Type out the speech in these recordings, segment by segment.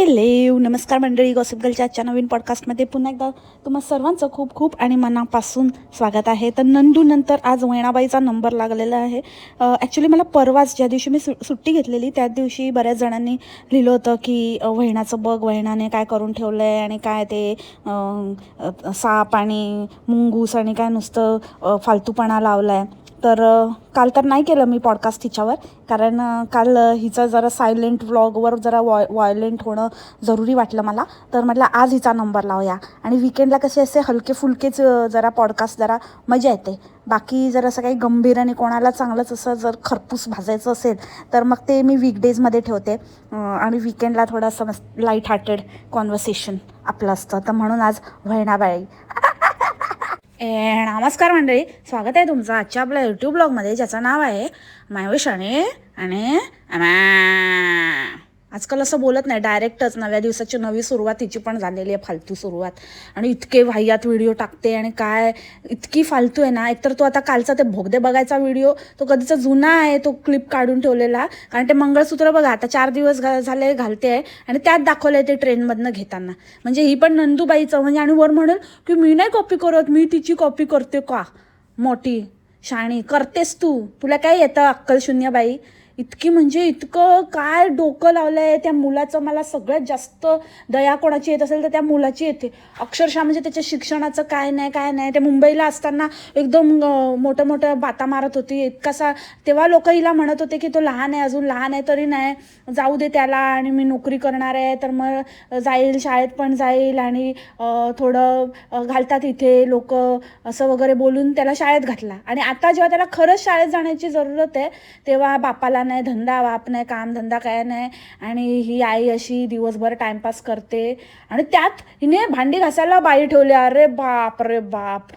Hello नमस्कार मंडळी, gossip गर्लच्या आजच्या नवीन पॉडकास्टमध्ये पुन्हा एकदा तुम्हा सर्वांचं खूप खूप आणि मनापासून स्वागत आहे. तर नंतर आज वैणाबाईचा नंबर लागलेला आहे. ॲक्च्युली मला परवाच ज्या दिवशी मी सुट्टी घेतलेली त्या दिवशी बऱ्याच जणांनी लिहिलं होतं की वैणाचं बघ, वैणाने काय करून ठेवलं आहे आणि काय ते साप आणि मुंगूस आणि काय नुसतं फालतूपणा लावला आहे. तर काल तर नाही केलं मी पॉडकास्ट हिच्यावर, कारण काल हिचं जरा सायलेंट व्लॉगवर जरा व्हायलेंट होणं जरुरी वाटलं मला. तर म्हटलं आज हिचा नंबर लावूया. आणि विकेंडला कसे असे हलके फुलकेच जरा पॉडकास्ट जरा मजा येते. बाकी जर असं काही गंभीर आणि कोणाला चांगलंच असं जर खरपूस भाजायचं असेल तर मग ते मी वीकडेजमध्ये ठेवते आणि विकेंडला थोडंसं लाईट हार्टेड कॉन्व्हर्सेशन आपलं असतं. तर म्हणून आज वैणाबाई. नमस्कार मंडळी, स्वागत आहे तुमचं आजच्या आपल्या यूट्यूब ब्लॉगमध्ये, ज्याचं नाव आहे मायविषाणे आणि आजकाल असं बोलत नाही, डायरेक्टच नव्या दिवसाची नवी सुरुवात हिची पण झालेली आहे, फालतू सुरुवात. आणि इतके वाह्यात व्हिडिओ टाकते आणि काय इतकी फालतू आहे ना. एकतर तो आता कालचा ते भोगदे बघायचा व्हिडिओ तो कधीचा जुना आहे, तो क्लिप काढून ठेवलेला. कारण ते मंगळसूत्र बघा आता 4 दिवस झाले घालते आहे आणि त्यात दाखवलं आहे ते ट्रेनमधनं घेताना. म्हणजे ही पण नंदूबाईचं म्हणजे. आणि वर म्हणेल की मी नाही कॉपी करत, मी तिची कॉपी करते का. मोठी शाणी करतेस तू, तुला काय येतं अक्कल शून्य बाई. इतकी म्हणजे इतकं काय डोकं लावलं आहे त्या मुलाचं. मला सगळ्यात जास्त दया कोणाची येत असेल तर त्या मुलाची येते अक्षरशः. म्हणजे त्याच्या शिक्षणाचं काय नाही. ते मुंबईला असताना एकदम मोठं बाता मारत होती इतकासा. तेव्हा लोक हिला म्हणत होते की तो लहान आहे, अजून लहान आहे, तरी नाही जाऊ दे त्याला, आणि मी नोकरी करणार आहे तर मग जाईल, शाळेत पण जाईल आणि थोडं घालतात इथे लोक असं वगैरे बोलून त्याला शाळेत घातला. आणि आता जेव्हा त्याला खरंच शाळेत जाण्याची जरूरत आहे तेव्हा बापाला नाही धंदा, बाप नाही काम धंदा काय नाही. आणि ही आई अशी दिवसभर टाइमपास करते आणि त्यात हिने भांडी घासायला बाई ठेवली. अरे बाप रे बाप.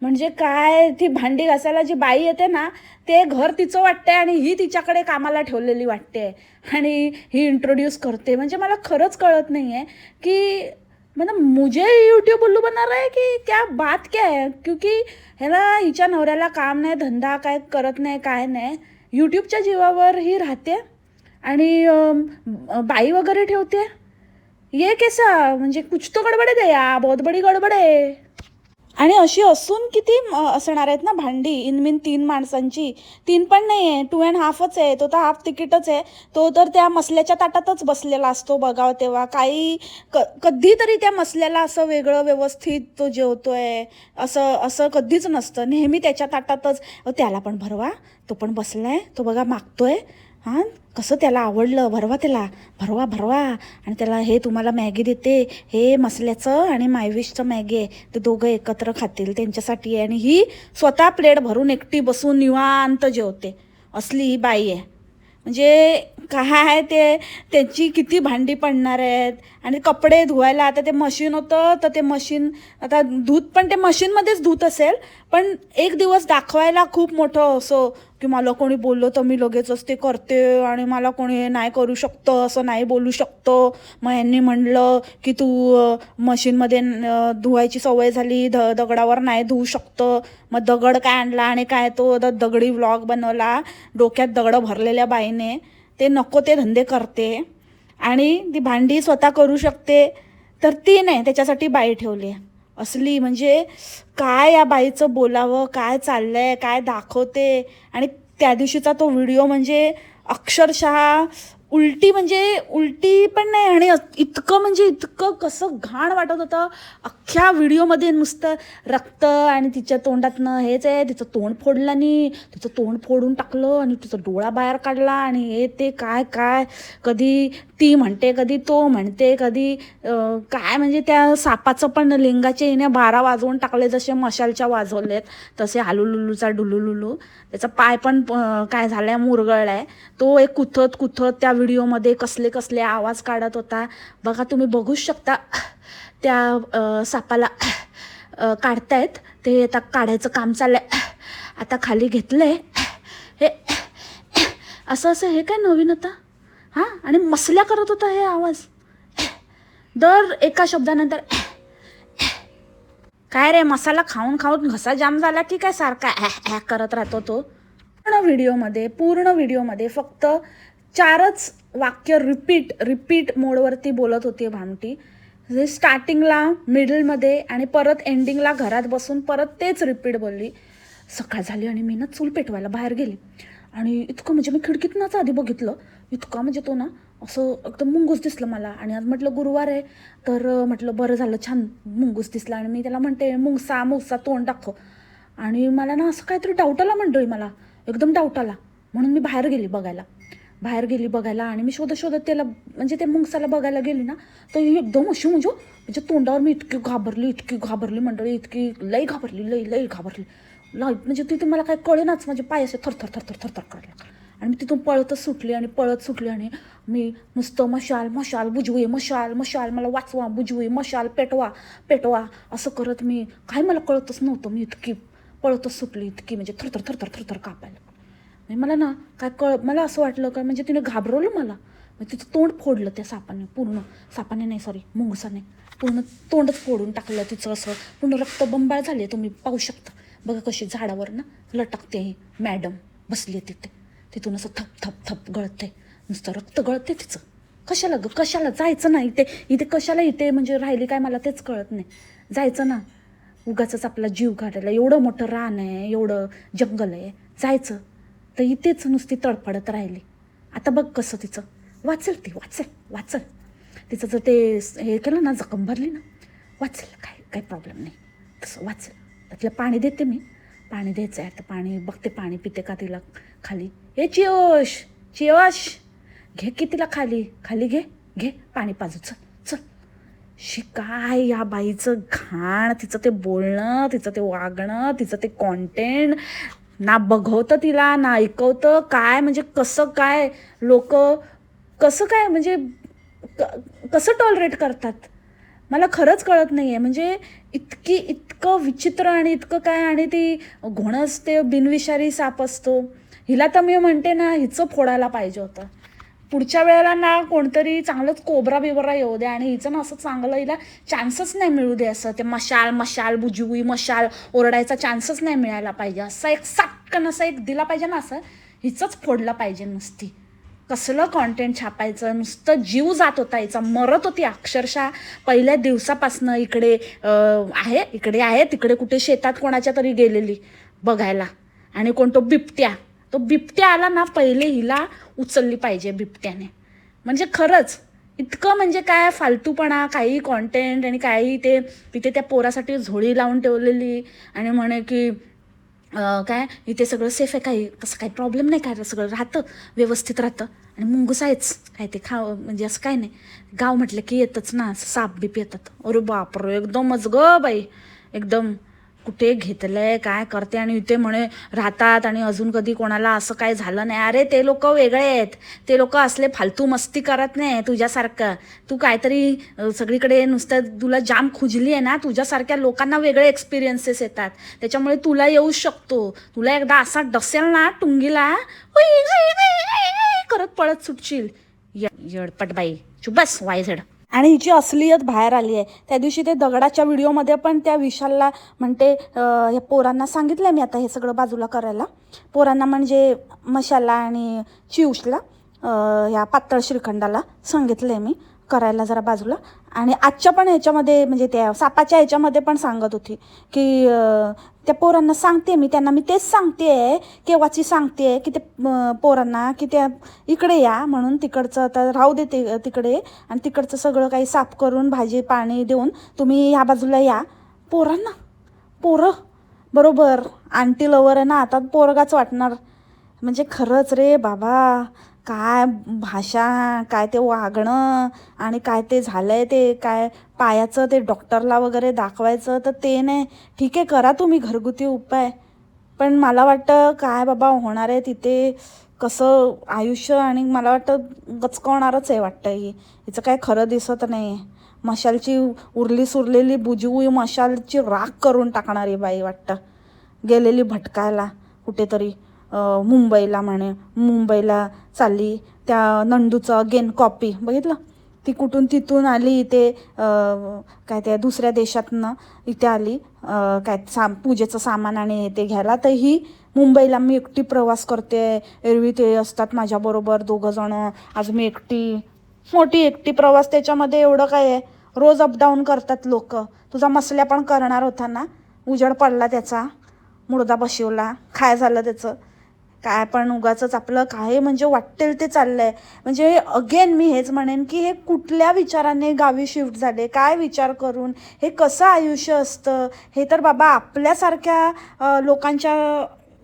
म्हणजे काय, ती भांडी घासायला जी बाई येते ना ते घर तिचं वाटते आणि ही तिच्याकडे कामाला ठेवलेली वाटते आणि ही इंट्रोड्यूस करते. म्हणजे मला खरंच कळत नाही आहे की मतलब मुझे यूट्यूब उल्लू बना रहा है कि क्या बात क्या है. क्योंकि ह्याला हिच्या नवऱ्याला काम नाही, धंदा काय करत नाही, काय नाही, यूट्यूबच्या जीवावर ही राहते आणि बाई वगैरे ठेवते. ये कैसा, म्हणजे कुछ तो गडबड आहे या, बहुत बडी गडबड आहे. आणि अशी असून किती असणार आहेत ना भांडी, इनमीन 3 माणसांची. 3 पण नाही आहे, 2.5च आहे. तो तर हाफ तिकीटच आहे. तो तर त्या मसल्याच्या ताटातच बसलेला असतो बघावं तेव्हा. काही कधीतरी त्या मसल्याला असं वेगळं व्यवस्थित तो जेवतोय असं कधीच नसतं. नेहमी त्याच्या ताटातच. त्याला पण भरवा, तो पण बसलाय, तो बघा मागतोय. हां, कसं त्याला आवडलं, भरवा त्याला, भरवा. आणि त्याला हे तुम्हाला मॅगी देते, हे मसल्याचं आणि मायविशचं मॅगी आहे, ते दोघं एकत्र खातील त्यांच्यासाठी आहे. आणि ही स्वतः प्लेट भरून एकटी बसून निवांत जेवते. असली ही बाई आहे. म्हणजे काय आहे ते, त्यांची किती भांडी पडणार आहेत. आणि कपडे धुवायला आता ते मशीन होतं तर ते मशीन आता धूत पण ते मशीनमध्येच धूत असेल, पण एक दिवस दाखवायला खूप मोठं असं की मला कोणी बोललं तर मी लगेचच ते करते आणि मला कोणी हे नाही करू शकतं, असं नाही बोलू शकतं. मग यांनी म्हणलं की तू मशीनमध्ये धुवायची सवय झाली, दगडावर नाही धुवू शकतं. मग दगड काय आणला आणि काय तो दगडी व्लॉग बनवला, डोक्यात दगडं भरलेल्या बाईने. ते नको ते धंदे करते आणि ती भांडी स्वतः करू शकते तर ती नाही, त्याच्यासाठी बाई ठेवली. असली म्हणजे काय या बाईचं बोलावं, काय चाललंय, काय दाखवते. आणि त्या दिवशीचा तो व्हिडिओ म्हणजे अक्षरशः उलटी पण नाही आणि इतकं कसं घाण वाटत होतं. अख्ख्या व्हिडिओमध्ये नुसतं रक्त आणि तिच्या तोंडातनं हेच आहे, तिचं तोंड फोडलं नाही, तिचं तोंड फोडून टाकलं आणि तिचा डोळा बाहेर काढला आणि हे ते काय कधी ती म्हणते, कधी तो म्हणते, कधी काय. म्हणजे त्या सापाचं पण लिंगाचे हिने 12 वाजवून टाकले, जसे मशालच्या वाजवलेत तसे हालुलुलूचा डुलुलुलू. त्याचा पाय पण काय झालाय, मुरगळलाय. तो एक कुथत त्या व्हिडिओमध्ये कसले आवाज काढत होता बघा. तुम्ही बघूच शकता. त्या सापाला काढतायत, ते आता काढायचं काम चाललंय. आता खाली घेतलंय हे असं हे काय नवीन आता. हां, आणि मसल्या करत होता हे आवाज दर एका शब्दानंतर. काय रे, मसाला खाऊन घसा जाम झाला की काय सारखा करत राहतो तो. पूर्ण व्हिडिओमध्ये फक्त 4च वाक्य रिपीट मोडवरती बोलत होती भामटी. स्टार्टिंगला, मिडलमध्ये आणि परत एंडिंगला घरात बसून परत तेच रिपीट बोलली. सकाळ झाली आणि मी ना चूल पेटवायला बाहेर गेली आणि इतकं म्हणजे मी खिडकीतनंच आधी बघितलं, इतका म्हणजे तो ना असं एकदम मुंगूस दिसलं मला. आणि आज म्हटलं गुरुवार आहे, तर म्हटलं बरं झालं, छान मुंगूस दिसला. आणि मी त्याला म्हणते मुंगसा तोंड दाखव. आणि मला ना असं काहीतरी डाऊट आला मंडळी, मला एकदम डाऊट आला. म्हणून मी बाहेर गेली बघायला आणि मी शोधत त्याला म्हणजे ते मुंगसाला बघायला गेली ना, तर एकदम अशी म्हणजे तोंडावर मी इतकी घाबरली मंडळी, इतकी लई घाबरली. म्हणजे तिथे मला काय कळेनाच, माझे पाय असे थरथर काढले. आणि मी तिथून पळत सुटली आणि मी नुसतं मशाल बुजवी, मशाल मला वाचवा, बुजवी, मशाल पेटवा असं करत मी, काय मला कळतच नव्हतं. मी इतकी पळतच सुटली, इतकी म्हणजे थरथर कापायला. मला ना मला असं वाटलं काय म्हणजे तिने घाबरवलं मला. तिचं तोंड फोडलं त्या सापाने, मुंगसाने पूर्ण तोंडच फोडून टाकलं तिचं. असं पूर्ण रक्तबंबाळ झाले, तुम्ही पाहू शकता. बघा कशी झाडावर ना लटकते मॅडम बसली तिथे, तिथून असं थप गळते, नुसतं रक्त गळते तिचं. कशाला जायचं नाही इथे कशाला इथे म्हणजे राहिली काय, मला तेच कळत नाही. जायचं ना, उगाचच आपला जीव काढायला, एवढं मोठं रान आहे, एवढं जंगल आहे, जायचं तर इथेच नुसती तडफडत राहिली. आता बघ कसं तिचं वाचल तिचं जर ते हे केलं ना, जखम भरली ना, वाचेल, काय प्रॉब्लेम नाही, तसं वाचेल. त्यातलं पाणी देते मी, पाणी द्यायचं आहे. आता पाणी बघते, पाणी पिते का तिला खाली. हे चियोश घे की तिला खाली घे पाणी पाजू, चल. काय या बाईचं घाण, तिचं ते बोलणं, तिचं ते वागणं, तिचं ते कॉन्टेंट ना बघवतं तिला ना ऐकवतं. काय म्हणजे कसं काय लोक कसं काय म्हणजे कसं टॉलरेट करतात, मला खरंच कळत नाही आहे. म्हणजे इतकं विचित्र आणि इतकं काय. आणि ती घोणस ते बिनविषारी साप असतो. हिला तर मी म्हणते ना, हिचं फोडायला पाहिजे होतं. पुढच्या वेळेला ना कोणतरी चांगलंच कोबरा बिबरा येऊ दे आणि हिचं ना असं चांगलं हिला चान्सच नाही मिळू दे. असं ते मशाल बुजवी ओरडायचा चान्सच नाही मिळायला पाहिजे. असं एक सटकन असं एक दिला पाहिजे ना, असं हिचंच फोडलं पाहिजे. नुसती कसलं कॉन्टेंट छापायचं, नुसतं जीव जात होता हिचा, मरत होती अक्षरशः. पहिल्या दिवसापासनं इकडे आहे तिकडे कुठे शेतात कोणाच्या तरी गेलेली बघायला. आणि कोणतो बिबट्या आला ना, पहिले हिला उचलली पाहिजे बिबट्याने. म्हणजे खरंच इतकं म्हणजे काय फालतूपणा, काही कॉन्टेंट आणि काही ते तिथे त्या पोरासाठी झोळी लावून ठेवलेली. आणि म्हणे की काय इथे सगळं सेफ आहे, काही तसं काही प्रॉब्लेम नाही, काय सगळं राहतं व्यवस्थित राहतं. आणि मुंगूस आहेच काय ते म्हणजे असं काय नाही. गाव म्हटलं की येतच ना साप बीप येतात. अरे बापरे, एकदमच ग बाई, एकदम कुठे घेतलंय काय करते. आणि इथे म्हणे राहतात आणि अजून कधी कोणाला असं काय झालं नाही. अरे ते लोक वेगळे आहेत, ते लोक असले फालतू मस्ती करत नाही तुझ्यासारखं. तू काहीतरी सगळीकडे नुसतं तुला जाम खुजली आहे ना, तुझ्यासारख्या लोकांना वेगळे एक्सपिरियन्सेस येतात, त्याच्यामुळे तुला येऊ शकतो. तुला एकदा असा डसेल ना टुंगीला, करत पळत सुटशील. येडपट बाई, चुबस वायझड. आणि हिची असलियत बाहेर आली आहे. त्या दिवशी ते दगडाच्या व्हिडिओमध्ये पण त्या विशालला म्हणते, हे पोरांना सांगितलं मी आता हे सगळं बाजूला करायला. पोरांना म्हणजे मशाला आणि चिऊशला, ह्या पातळ श्रीखंडाला सांगितलं मी करायला जरा बाजूला. आणि आजच्या पण ह्याच्यामध्ये म्हणजे त्या सापाच्या ह्याच्यामध्ये पण सांगत होती की त्या पोरांना सांगते मी, त्यांना मी तेच सांगते केव्हाची सांगते की ते पोरांना की त्या इकडे या म्हणून. तिकडचं आता राहू दे तिकडे, आणि तिकडचं सगळं काही साफ करून भाजी पाणी देऊन तुम्ही ह्या बाजूला या. पोरं बरोबर आंटी लवर आहे ना, आता पोरगाच वाटणार. म्हणजे खरंच रे बाबा, काय भाषा, काय ते वागणं, आणि काय ते झालंय ते काय पायाचं ते डॉक्टरला वगैरे दाखवायचं, तर ते नाही. ठीक आहे, करा तुम्ही घरगुती उपाय, पण मला वाटतं काय बाबा होणार आहे तिथे कसं आयुष्य. आणि मला वाटतं गचकवणारच आहे वाटतं हिचं काय खरं दिसत नाही. मशालची उरली सुरलेली बुजवी मशालची राख करून टाकणारी बाई वाटतं, गेलेली भटकायला कुठेतरी मुंबईला म्हणे. मुंबईला चालली, त्या नंदूचं अगेन कॉपी बघितलं, ती कुठून तिथून आली इथे, काय त्या दुसऱ्या देशातनं इथे आली काय पूजेचं सामान आणि ते घ्यायला. तर ही मुंबईला मी एकटी प्रवास करते, एरवी ते असतात माझ्याबरोबर 2 जणं, आज मी एकटी, मोठी एकटी प्रवास, त्याच्यामध्ये एवढं काय आहे, रोज अपडाऊन करतात लोक. तुझा मसल्या पण करणार होता ना, उजेड पडला त्याचा, मुर्दा बशिवला, काय झालं त्याचं काय, पण उगाचच आपलं काय म्हणजे वाटेल ते चाललंय. म्हणजे अगेन मी हेच म्हणेन की हे कुठल्या विचाराने गावी शिफ्ट झाले, काय विचार करून, हे कसं आयुष्य असतं, हे तर बाबा आपल्यासारख्या लोकांच्या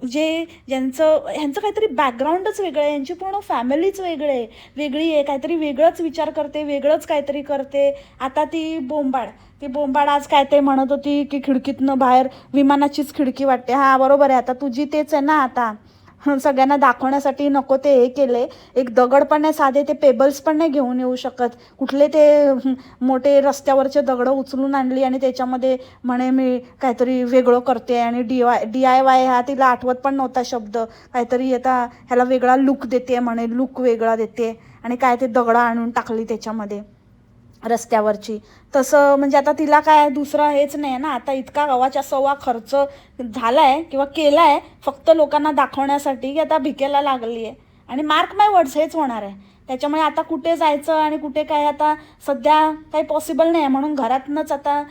ह्यांचं काहीतरी बॅकग्राऊंडच वेगळं आहे, यांची पूर्ण फॅमिलीच वेगळी आहे, काहीतरी वेगळंच विचार करते, वेगळंच काहीतरी करते. आता ती बोंबाड आज काय ते म्हणत होती की खिडकीतनं बाहेर विमानाचीच खिडकी वाटते. हा बरोबर आहे, आता तुझी तेच आहे ना. आता सगळ्यांना दाखवण्यासाठी नको ते हे केले, एक दगड पण नाही, साधे ते पेबल्स पण नाही घेऊन येऊ शकत, कुठले ते मोठे रस्त्यावरचे दगडं उचलून आणली आणि त्याच्यामध्ये म्हणे मी काहीतरी वेगळं करते. आणि DIY हा तिला आठवत पण नव्हता शब्द, काहीतरी आता ह्याला वेगळा लुक देते म्हणे, लुक वेगळा देते, आणि काय ते दगडं आणून टाकली त्याच्यामध्ये रस्त्यावरची. तसं म्हणजे आता तिला काय दुसरं हेच नाही ना, आता इतका गव्हाच्या सव्वा खर्च झालाय किंवा केलाय फक्त लोकांना दाखवण्यासाठी की आता भिकेला लागली आहे. आणि मार्क माय वर्ड्स हेच होणार आहे. त्याच्यामुळे आता कुठे जायचं आणि कुठे काय आता सध्या काही पॉसिबल नाही आहे, म्हणून घरातनंच आता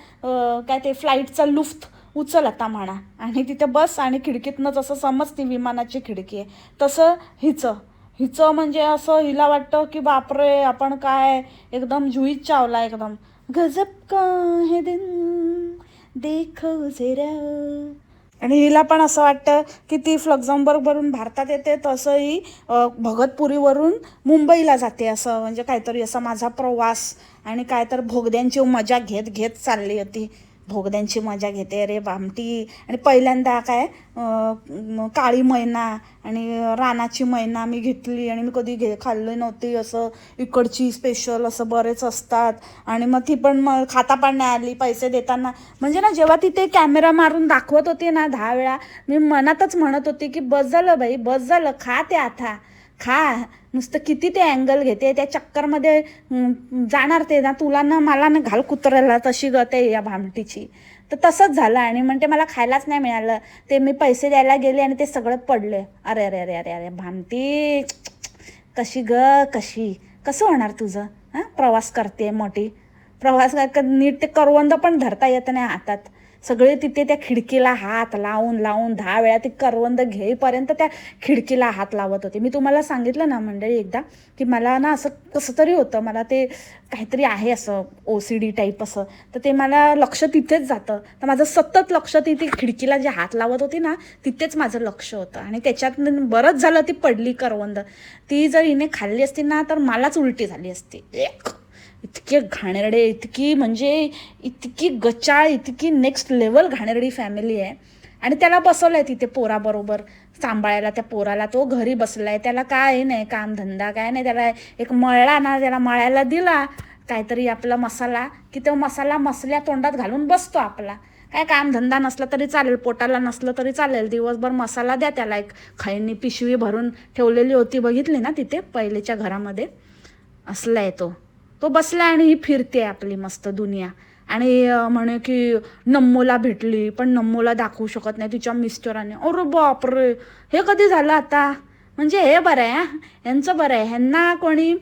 काय ते फ्लाईटचा लुफ्त उचल आता म्हणा, आणि तिथे बस, आणि खिडकीतनंच असं समज ती विमानाची खिडकी आहे. तसं हिचं म्हणजे असं हिला वाटतं की बापरे आपण काय एकदम जुईत चावला, एकदम गजब का है दिन देखो जरा. आणि हिला पण असं वाटतं की ती फ्लक्झमबर्गवरून भारतात येते, तसंही भगतपुरीवरून मुंबईला जाते, असं म्हणजे काहीतरी असा माझा प्रवास. आणि काय तर भोगद्यांची मजा घेत चालली होती, भोगद्यांची मजा घेते रे भामटी. आणि पहिल्यांदा काय काळी मैना आणि रानाची मैना मी घेतली, आणि मी कधी खाल्ली नव्हती. असं इकडची स्पेशल असं बरेच असतात, आणि मग ती पण मग खाता पण नाही आली पैसे देताना. म्हणजे ना जेव्हा ती ते कॅमेरा मारून दाखवत होती ना 10 वेळा, मी मनातच म्हणत होती की बस झालं बाई, बस झालं, खा ते आता खा. नुसतं किती ते अँगल घेते, त्या चक्करमध्ये जाणार ते ना, तुला ना मला ना घाल कुत्र्याला तशी गते या भामटीची. तर तसंच झालं, आणि म्हणते मला खायलाच नाही मिळालं, ते मी पैसे द्यायला गेले आणि ते सगळं पडले. अरे अरे अरे अरे अरे भामटी, कशी कसं होणार तुझं? हां, प्रवास करते मोठी, प्रवास नीट ते करवंद पण धरता येत नाही हातात. सगळे तिथे त्या खिडकीला हात लावून 10 वेळा ती करवंद घेईपर्यंत त्या खिडकीला हात लावत होते. मी तुम्हाला सांगितलं ना मंडळी एकदा की मला ना असं कसं तरी होतं, मला ते काहीतरी आहे असं OCD टाईप असं, तर ते मला लक्ष तिथेच जातं. तर माझं सतत लक्ष ती खिडकीला जे हात लावत होती ना तिथेच माझं लक्ष होतं, आणि त्याच्यात बरंच झालं ती पडली करवंद. ती जर हिने खाल्ली असती ना तर मलाच उलटी झाली असती. इतके घाणेरडे, इतकी गचाळ, इतकी नेक्स्ट लेवल घाणेरडी फॅमिली आहे. आणि त्याला बसवलंय तिथे पोराबरोबर सांभाळायला, त्या पोराला तो घरी बसलाय, त्याला काय नाही कामधंदा काय नाही, त्याला एक मळला ना, त्याला मळायला दिला काहीतरी आपला मसाला की तो मसाला मसल्या तोंडात घालून बसतो आपला. काय कामधंदा नसला तरी चालेल, पोटाला नसलं तरी चालेल, दिवसभर मसाला द्या त्याला. एक खैनी पिशवी भरून ठेवलेली होती, बघितली ना तिथे पहिलेच्या घरामध्ये, असला आहे तो बसला, आणि ही फिरते आपली मस्त दुनिया. आणि म्हणे की नम्मूला भेटली, पण नम्मूला दाखवू शकत नाही तिच्या मिस्टरांनी. अरे बापरे, हे कधी झालं आता? म्हणजे हे बरं आहे, ह्यांचं बरं आहे, ह्यांना कोणी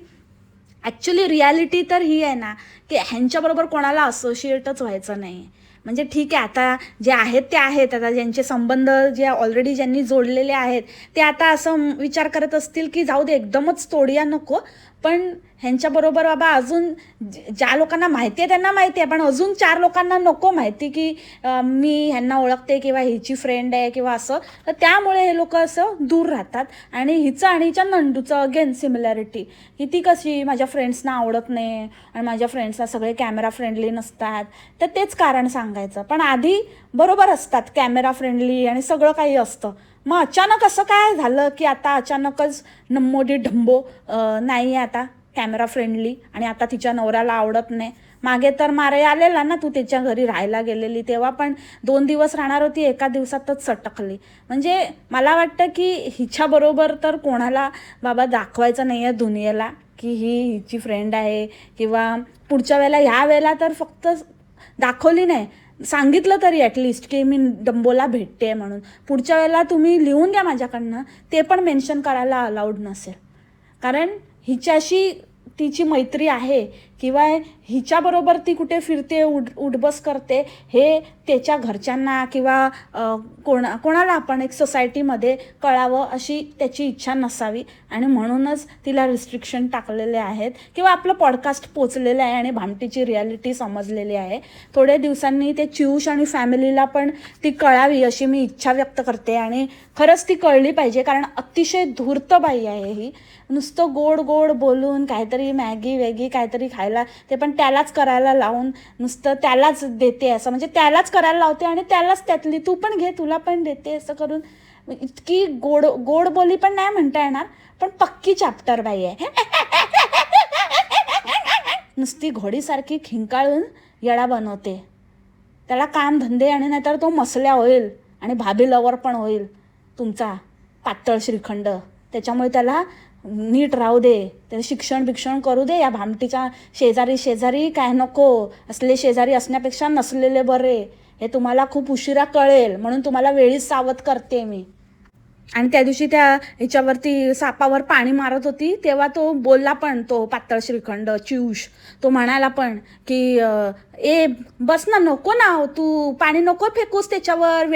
ॲक्च्युली रियालिटी तर ही आहे ना की ह्यांच्याबरोबर कोणाला असोसिएटच व्हायचं नाही. म्हणजे ठीक आहे, आता जे आहेत ते आहेत, आता ज्यांचे संबंध जे ऑलरेडी ज्यांनी जोडलेले आहेत ते आता असं विचार करत असतील की जाऊ दे एकदमच तोडूया नको, पण ह्यांच्याबरोबर बाबा अजून ज्या लोकांना माहिती आहे त्यांना माहिती आहे, पण अजून 4 लोकांना नको माहिती की मी ह्यांना ओळखते किंवा हिची फ्रेंड आहे किंवा असं. तर त्यामुळे हे लोक असं दूर राहतात. आणि हिचं आणि हिच्या नंदूचं अगेन सिमिलॅरिटी, की ती कशी माझ्या फ्रेंड्सना आवडत नाही आणि माझ्या फ्रेंड्सला सगळे कॅमेरा फ्रेंडली नसतात, तर तेच कारण सांगायचं. पण आधी बरोबर असतात, कॅमेरा फ्रेंडली आणि सगळं काही असतं. मग अचानक असं काय झालं की आता अचानकच नम्मोडी ढंबो नाही आहे आता कॅमेरा फ्रेंडली, आणि आता तिच्या नवऱ्याला आवडत नाही. मागे तर मारे आलेला ना, तू त्याच्या घरी राहायला गेलेली तेव्हा पण 2 दिवस राहणार होती, एका दिवसातच सटकली. म्हणजे मला वाटतं की हिच्याबरोबर तर कोणाला बाबा दाखवायचं नाही आहे दुनियेला की ही हिची फ्रेंड आहे, किंवा पुढच्या वेळेला ह्या वेळेला तर फक्त दाखवली नाही, सांगितलं तरी ॲटलिस्ट की मी डंबोला भेटते म्हणून. पुढच्या वेळेला तुम्ही लिहून घ्या माझ्याकडनं, ते पण मेन्शन करायला अलाउड नसेल. कारण हिच्याशी तिची मैत्री आहे किंवा हिच्याबरोबर ती कुठे फिरते, उठबस करते, हे त्याच्या घरच्यांना किंवा कोणाला आपण एक सोसायटीमध्ये कळावं अशी त्याची इच्छा नसावी. आणि म्हणूनच तिला रिस्ट्रिक्शन टाकलेले आहेत किंवा आपलं पॉडकास्ट पोचलेलं आहे आणि भामटीची रियालिटी समजलेली आहे. थोड्या दिवसांनी ते चिऊश आणि फॅमिलीला पण ती कळावी अशी मी इच्छा व्यक्त करते. आणि खरंच ती कळली पाहिजे, कारण अतिशय धूर्त बाई आहे ही. नुसतं गोड गोड बोलून काहीतरी मॅगी वेगी काहीतरी खायला, ते पण त्यालाच करायला लावून नुसतं त्यालाच देते असं, म्हणजे त्यालाच करायला लावते आणि त्यालाच त्यातली तू पण घे तुला पण देते असं करून. इतकी गोड बोली पण नाही म्हणता येणार, पण पक्की चॅप्टर बाई आहे. नुसती घोडीसारखी खिंकाळून येडा बनवते. त्याला काम धंदे आणि नाहीतर तो मसल्या होईल आणि भाभी लवर पण होईल तुमचा पातळ श्रीखंड. त्याच्यामुळे त्याला नीट राहू दे, त्याला शिक्षण करू दे. या भामटीच्या शेजारी काय नको, असले शेजारी असण्यापेक्षा नसलेले बरे, हे तुम्हाला खूप उशिरा कळेल. म्हणून तुम्हाला वेळीच सावध करते मी. आणि त्या दिवशी त्या ह्याच्यावरती सापावर पाणी मारत होती तेव्हा तो बोलला पण, तो पातळ श्रीखंड चिऊश, तो म्हणाला पण की ए बस ना, नको ना तू पाणी नको फेकूस त्याच्यावर,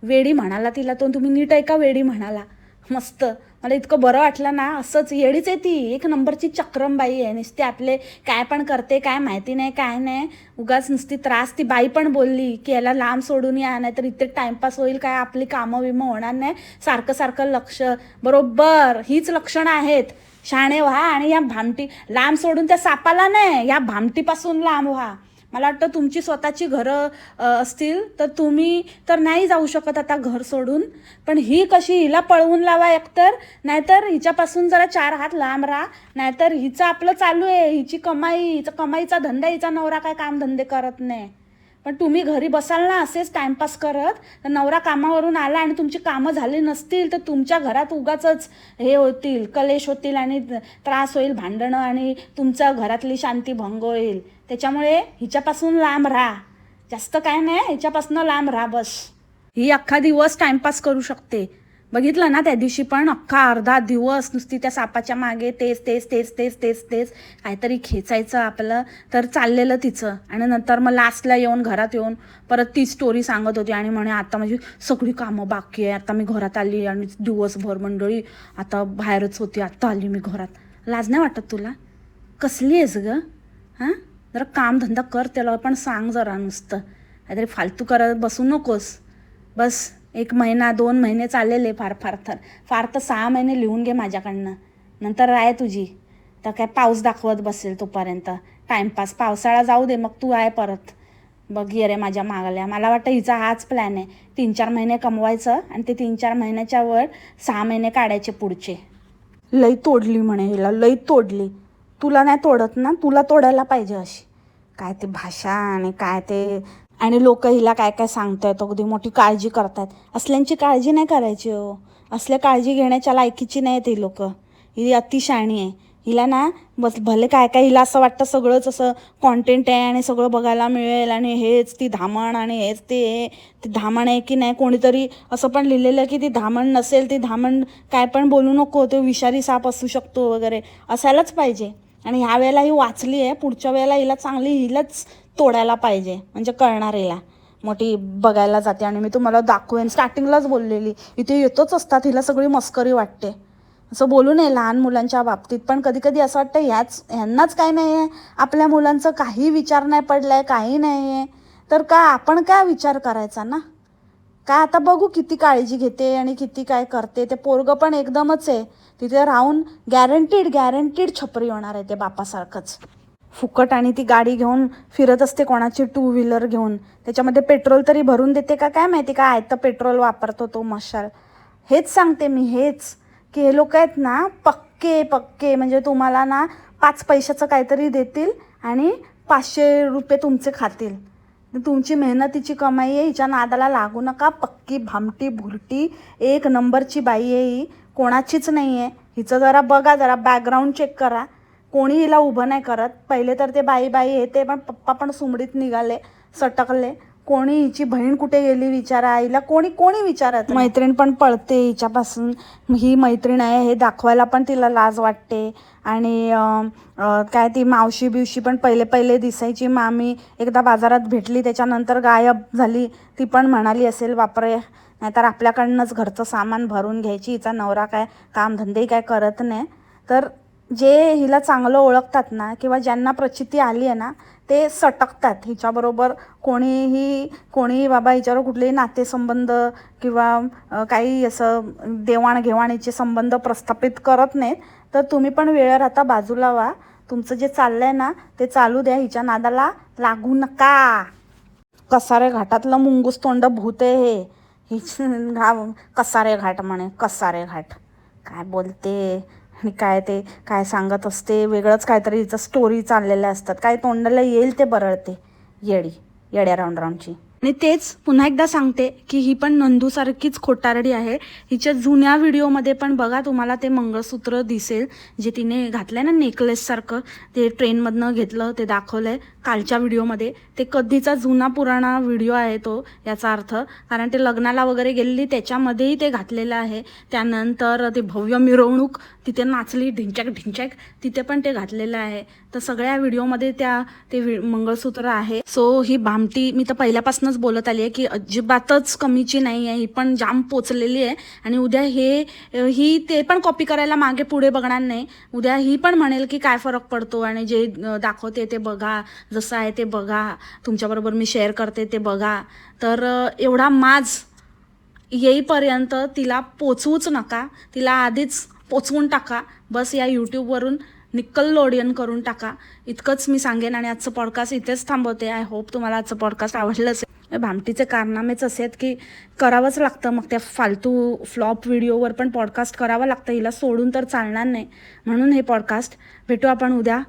वेडी म्हणाला तिला तो. तुम्ही नीट ऐका, वेडी म्हणाला. मस्त, मला इतकं बरं वाटलं ना. असंच येडीच आहे ती, एक नंबरची चक्रम बाई आहे. नुसती आपले काय पण करते, काय माहिती नाही काय नाही, उगाच नुसती त्रास. ती बाई पण बोलली की याला लांब सोडून या, नाही तर इथे टाइमपास होईल, काय आपली कामं विमं होणार नाही, सारखं लक्ष. बरोबर हीच लक्षणं आहेत. शाणे व्हा आणि या भामटी लांब सोडून त्या सापाला नाही, या भामटीपासून लांब व्हा. मला वाटतं तुमची स्वतःची घरं असतील तर तुम्ही तर नाही जाऊ शकत आता घर सोडून, पण ही कशी, हिला पळवून लावा एकतर, नाहीतर हिच्यापासून जरा 4 हात लांब राहा. नाहीतर हिचं आपलं चालू आहे, हिची कमाई, हिचा कमाईचा धंदा, हिचा नवरा काय कामधंदे करत नाही. पण तुम्ही घरी बसाल ना असेच टाइमपास करत, तर नवरा कामावरून आला आणि तुमची कामं झाली नसतील तर तुमच्या घरात उगाचच हे होतील, कलेश होतील आणि त्रास होईल, भांडणं, आणि तुमच्या घरातली शांती भंग होईल. त्याच्यामुळे हिच्यापासून लांब राहा. जास्त काय नाही, हिच्यापासून लांब राहा बस. ही अख्खा दिवस टाइमपास करू शकते. बघितलं ना त्या दिवशी पण अख्खा अर्धा दिवस नुसती त्या सापाच्या मागे तेच काहीतरी खेचायचं आपलं, तर चाललेलं तिचं. आणि नंतर मग लास्टला येऊन घरात येऊन परत ती स्टोरी सांगत होती आणि म्हणे आता माझी सगळी कामं बाकी आहे, आता मी घरात आली आणि दिवसभर मंडळी आता बाहेरच होती, आता आली मी घरात. लाज नाही वाटत तुला? कसली आहेस गं? हां, जरा कामधंदा कर, त्याला पण सांग जरा. नुसतं काहीतरी फालतू करत बसू नकोस. बस 1 महिना 2 महिने चाललेले, फार तर 6 महिने लिहून घे माझ्याकडनं. नंतर आहे तुझी तर काय पाऊस दाखवत बसेल तोपर्यंत टाइमपास. पावसाळा जाऊ दे, मग तू आहे परत. बघ ये रे माझ्या मागल्या. मला वाटतं हिचा हाच प्लॅन आहे, 3-4 महिने कमवायचं आणि ते 3-4 महिन्याच्या वर 6 महिने काढायचे पुढचे. लई तोडली म्हणे हिला, लई तोडली. तुला नाही तोडत ना, तुला तोडायला पाहिजे अशी. काय ते भाषा आणि काय ते, आणि लोक हिला काय काय सांगतायत, अगदी मोठी काळजी करतायत. असल्यांची काळजी नाही करायची हो, असल्या काळजी घेण्याच्या लायकीची नाही ती लोक. ही अतिशाणी आहे. हिला ना बस भले काय काय हिला असं वाटतं सगळंच असं कॉन्टेंट आहे आणि सगळं बघायला मिळेल आणि हेच ती धामण आणि हेच ते धामण आहे की नाही. कोणीतरी असं पण लिहिलेलं की ती धामण नसेल, ती धामण काय पण बोलू नको, तो विषारी साप असू शकतो वगैरे, असायलाच पाहिजे. आणि ह्या वेळेला ही वाचली आहे, पुढच्या वेळेला हिला चांगली हिलाच तोडायला पाहिजे, म्हणजे कळणार हिला. मोठी बघायला जाते आणि मी तुम्हाला दाखवेन. स्टार्टिंगलाच बोललेली, इथे येतच असतात, हिला सगळी मस्करी वाटते. असं बोलू नये लहान मुलांच्या बाबतीत, पण कधी कधी असं वाटतं ह्यांनाच काय नाही आहे, आपल्या मुलांचं काही विचार नाही पडलाय, काही नाही आहे तर का आपण काय विचार करायचा ना. काय आता बघू किती काळजी घेते आणि किती काय करते. ते पोरगं पण एकदमच आहे, तिथे राहून गॅरंटीड छपरी होणार आहे ते बापासारखंच. फुकट आणि ती गाडी घेऊन फिरत असते, कोणाची 2 व्हीलर घेऊन. त्याच्यामध्ये पेट्रोल तरी भरून देते का काय माहिती, काय आहे तर पेट्रोल वापरतो तो मशाल. हेच सांगते मी, हेच की हे लोक आहेत ना पक्के, म्हणजे तुम्हाला ना 5 पैशाचं काहीतरी देतील आणि 500 रुपये तुमचे खातील. तुमची मेहनतीची कमाई आहे, हिच्या नादाला लागू नका. पक्की भामटी भुरटी 1 नंबरची बाई आहे ही, कोणाचीच नाही आहे. हिचं जरा बघा, जरा बॅकग्राऊंड चेक करा. कोणी हिला उभं नाही करत. पहिले तर ते बाई हे ते, पण पप्पा पण सुमडीत निघाले, सटकले. कोणी हिची बहीण कुठे गेली विचारा, हिला कोणी विचारत. मैत्रीण पण पळते हिच्यापासून, ही मैत्रीण आहे हे दाखवायला पण तिला लाज वाटते. आणि काय ती मावशी बिवशी पण पहिले दिसायची, मामी एकदा बाजारात भेटली त्याच्यानंतर गायब झाली. ती पण म्हणाली असेल बापरे, नाहीतर आपल्याकडनंच घरचं सामान भरून घ्यायची, हिचा नवरा काय कामधंदे काय करत नाही. तर जे हिला चांगलं ओळखतात ना किंवा ज्यांना प्रचिती आली आहे ना ते सटकतात हिच्याबरोबर. कोणीही बाबा हिच्यावर कुठलेही नातेसंबंध किंवा काही असं देवाणघेवाणीचे संबंध प्रस्थापित करत नाहीत. तर तुम्ही पण वेळेवर आता बाजूला व्हा, तुमचं जे चाललंय ना ते चालू द्या, हिच्या नादाला लागू नका. कसारे घाटातलं मुंगूस तोंड भूत आहे हे. कसारे घाट म्हणे, कसारे घाट काय बोलते आणि काय ते काय सांगत असते वेगळंच काहीतरी. हिचं स्टोरी चाललेल्या असतात, काय तोंडाला येईल ते बरळते येड्या राऊंडची. आणि तेच पुन्हा एकदा सांगते की ही पण नंदूसारखीच खोटारडी आहे. हिच्या जुन्या व्हिडिओमध्ये पण बघा तुम्हाला ते मंगळसूत्र दिसेल जे तिने घातलंय ना नेकलेससारखं, ते ट्रेनमधनं घेतलं ते दाखवलंय कालच्या व्हिडिओमध्ये. ते कधीचा जुना पुराणा व्हिडिओ आहे तो, याचा अर्थ. कारण ते लग्नाला वगैरे गेलेली त्याच्यामध्येही ते घातलेलं आहे. त्यानंतर ते भव्य मिरवणूक तिथे नाचली ढिंचॅक तिथे पण ते घातलेलं आहे. तर सगळ्या व्हिडिओमध्ये ते मंगळसूत्र आहे. सो ही भामटी मी तर पहिल्यापासूनच बोलत आली आहे की अजिबातच कमीची नाही आहे, ही पण जाम पोचलेली आहे. आणि उद्या ही ते पण कॉपी करायला मागे पुढे बघणार नाही. उद्या ही पण म्हणेल की काय फरक पडतो आणि जे दाखवते ते बघा, जसं आहे ते बघा, तुमच्याबरोबर मी शेअर करते ते बघा. तर एवढा माज येईपर्यंत तिला पोचवूच नका, तिला आधीच पोचवून टाका बस. या यूट्यूबवरून निक्कलोडियन करून टाका, इतकंच मी सांगेन. आणि आजचं पॉडकास्ट इथेच थांबवते. आय होप तुम्हाला आजचं पॉडकास्ट आवडलं असेल. भामटीचे कारनामेच असे आहेत की करावंच लागतं, मग त्या फालतू फ्लॉप व्हिडिओवर पण पॉडकास्ट करावं लागतं, हिला सोडून तर चालणार नाही. म्हणून हे पॉडकास्ट. भेटू आपण उद्या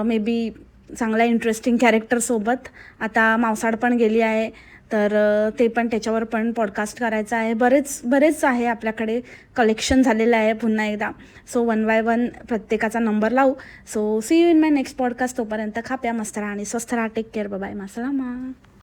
मे बी चांगल्या इंटरेस्टिंग कॅरेक्टरसोबत. आता मावसाड पण गेली आहे तर ते पण त्याच्यावर पण पॉडकास्ट करायचं आहे. बरेच आहे आपल्याकडे, कलेक्शन झालेलं आहे पुन्हा एकदा. सो 1 by 1 प्रत्येकाचा नंबर लावू. So see you in my next podcast. तोपर्यंत खा प्या, मस्त राहा आणि स्वस्थ राहा. Take care, bye, मासलामा.